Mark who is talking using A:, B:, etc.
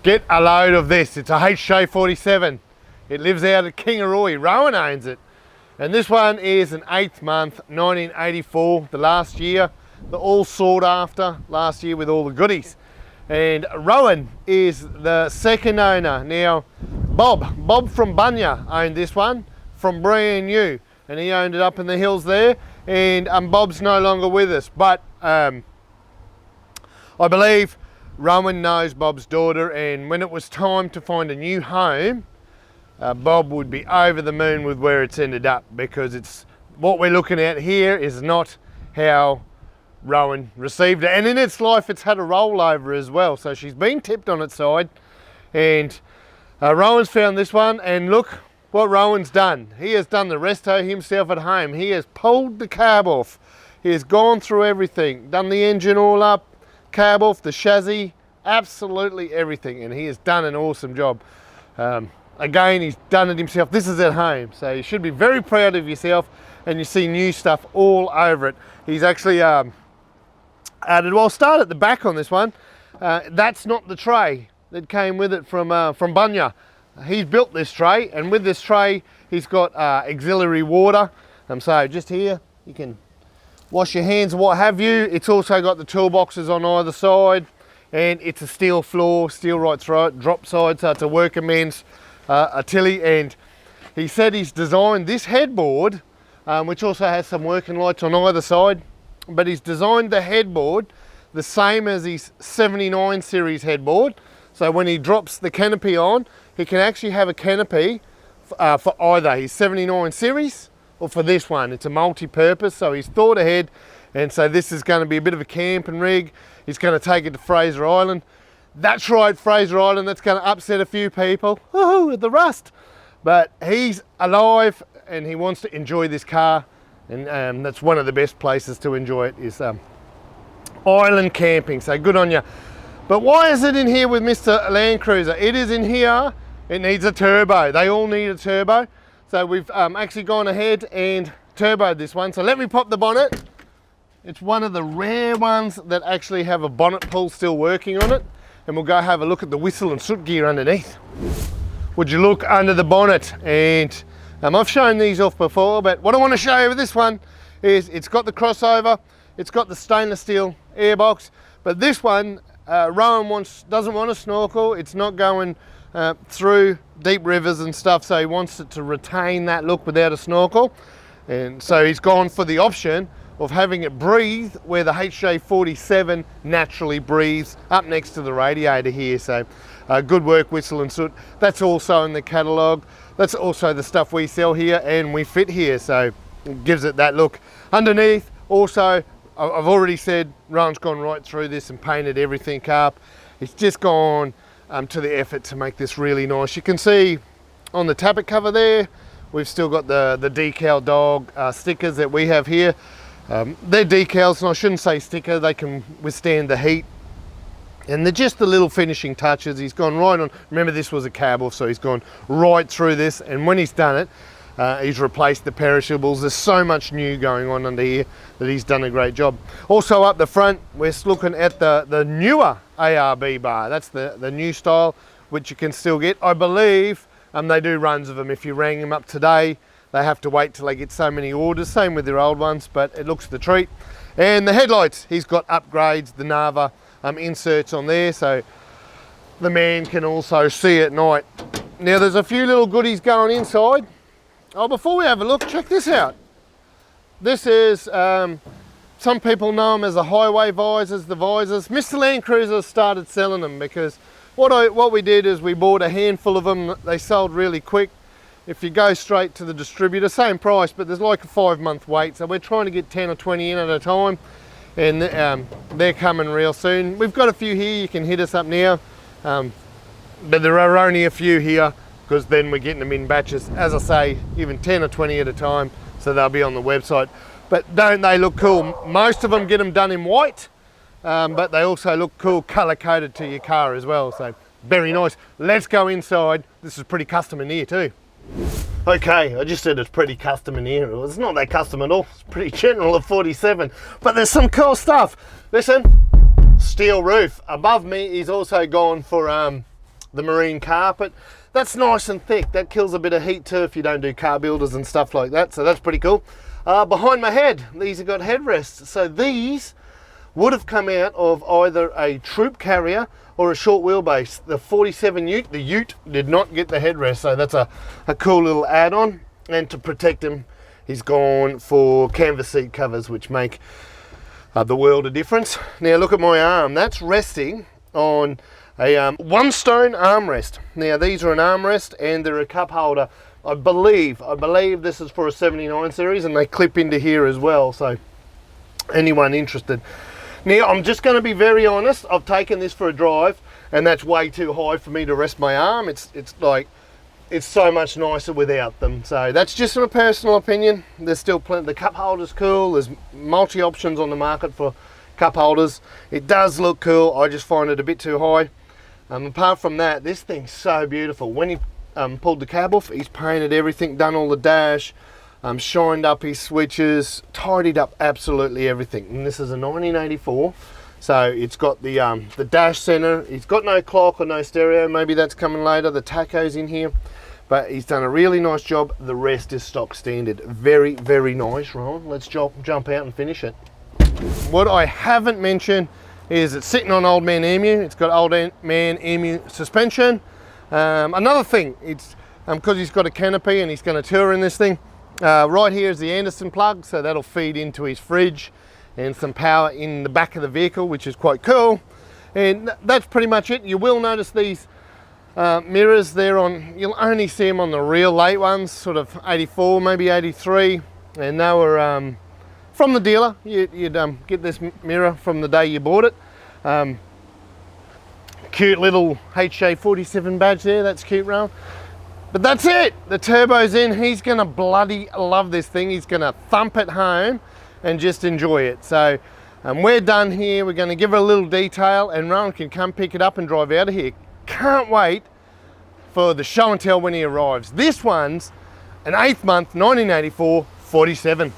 A: Get a load of this. It's a HJ47. It lives out at Kingaroy. Rohan owns it. And this one is an 8th month, 1984, the last year. They're all sought after last year with all the goodies. And Rohan is the second owner. Now, Bob from Bunya owned this one from brand new. And he owned it up in the hills there. And Bob's no longer with us. But I believe Rohan knows Bob's daughter, and when it was time to find a new home, Bob would be over the moon with where it's ended up, because it's what we're looking at here is not how Rohan received it. And in its life, it's had a rollover as well. So she's been tipped on its side, and Rohan's found this one, and look what Rohan's done. He has done the resto himself at home. He has pulled the carb off. He has gone through everything, done the engine all up, carb off, the chassis, absolutely everything, and he has done an awesome job. Again, he's done it himself. This is at home, so you should be very proud of yourself, and you see new stuff all over it. He's actually added, well, I'll start at the back on this one. That's not the tray that came with it from Bunya. He's built this tray, and with this tray, he's got auxiliary water. So just here, you can wash your hands and what have you. It's also got the toolboxes on either side, and it's a steel floor, steel right through it, drop side, so it's a working man's artillery. And he said he's designed this headboard, which also has some working lights on either side, but he's designed the headboard the same as his 79 series headboard. So when he drops the canopy on, he can actually have a canopy for either his 79 series or for this one. It's a multi-purpose, so he's thought ahead, and so this is going to be a bit of a camping rig. He's going to take it to Fraser Island. That's right, Fraser Island, that's going to upset a few people. Woohoo, with the rust. But he's alive and he wants to enjoy this car, and that's one of the best places to enjoy it is island camping, so good on you. But why is it in here with Mr Landcruiser? It is in here, it needs a turbo. They all need a turbo. So we've actually gone ahead and turboed this one. So let me pop the bonnet. It's one of the rare ones that actually have a bonnet pull still working on it. And we'll go have a look at the Whistle N Soot gear underneath. Would you look under the bonnet? And I've shown these off before, but what I want to show you with this one is it's got the crossover, it's got the stainless steel airbox, but this one, Rohan doesn't want to snorkel. It's not going through deep rivers and stuff, so he wants it to retain that look without a snorkel, and so he's gone for the option of having it breathe where the HJ47 naturally breathes up next to the radiator here. So good work, Whistle N Soot. That's also in the catalogue. That's also the stuff we sell here and we fit here, so it gives it that look. Underneath also, I've already said Rohan's gone right through this and painted everything up. He's just gone to the effort to make this really nice. You can see on the tappet cover there, we've still got the decal dog stickers that we have here. They're decals, and I shouldn't say sticker, they can withstand the heat. And they're just the little finishing touches. He's gone right on, remember this was a cab off, so he's gone right through this, and when he's done it, he's replaced the perishables. There's so much new going on under here that he's done a great job. Also up the front, we're looking at the newer ARB bar. That's the new style, which you can still get. I believe they do runs of them. If you rang them up today, they have to wait till they get so many orders. Same with their old ones, but it looks the treat. And the headlights, he's got upgrades, the Nava inserts on there, so the man can also see at night. Now there's a few little goodies going inside. Oh, before we have a look, check this out. This is, some people know them as the highway visors, the visors. Mr Landcruiser started selling them because what we did is we bought a handful of them. They sold really quick. If you go straight to the distributor, same price, but there's like a 5-month wait. So we're trying to get 10 or 20 in at a time, and they're coming real soon. We've got a few here, you can hit us up now. But there are only a few here, because then we're getting them in batches. As I say, even 10 or 20 at a time, so they'll be on the website. But don't they look cool? Most of them get them done in white, but they also look cool color coded to your car as well, so very nice. Let's go inside. This is pretty custom in here too. Okay, I just said it's pretty custom in here. Well, it's not that custom at all. It's pretty general at 47, but there's some cool stuff. Listen, steel roof. Above me, he's also gone for the marine carpet. That's nice and thick. That kills a bit of heat too if you don't do car builders and stuff like that. So that's pretty cool. Behind my head, these have got headrests. So these would have come out of either a troop carrier or a short wheelbase. The 47 Ute, the Ute did not get the headrest. So that's a cool little add-on. And to protect him, he's gone for canvas seat covers, which make the world of difference. Now look at my arm. That's resting on a one stone armrest. Now these are an armrest and they're a cup holder. I believe this is for a 79 series, and they clip into here as well, so anyone interested. Now I'm just going to be very honest, I've taken this for a drive and that's way too high for me to rest my arm. It's so much nicer without them. So that's just my personal opinion. There's still plenty. The cup holder's cool. There's multi options on the market for cup holders. It does look cool. I just find it a bit too high. Apart from that, this thing's so beautiful. When he pulled the cab off, he's painted everything, done all the dash, shined up his switches, tidied up absolutely everything. And this is a 1984, so it's got the dash center. He's got no clock or no stereo. Maybe that's coming later. The tacho's in here, but he's done a really nice job. The rest is stock standard. Very, very nice, Rohan. Let's jump out and finish it. What I haven't mentioned is it's sitting on Old Man Emu. It's got Old Man Emu suspension. Another thing, it's because he's got a canopy and he's going to tour in this thing. Right here is the Anderson plug, so that'll feed into his fridge and some power in the back of the vehicle, which is quite cool. And that's pretty much it. You will notice these mirrors there you'll only see them on the real late ones, sort of 84, maybe 83, and they were from the dealer. You'd get this mirror from the day you bought it. Cute little HJ47 badge there, that's cute, Rohan. But that's it, the turbo's in. He's gonna bloody love this thing. He's gonna thump it home and just enjoy it. So we're done here. We're gonna give it a little detail and Rohan can come pick it up and drive out of here. Can't wait for the show and tell when he arrives. This one's an 8th month 1984 47.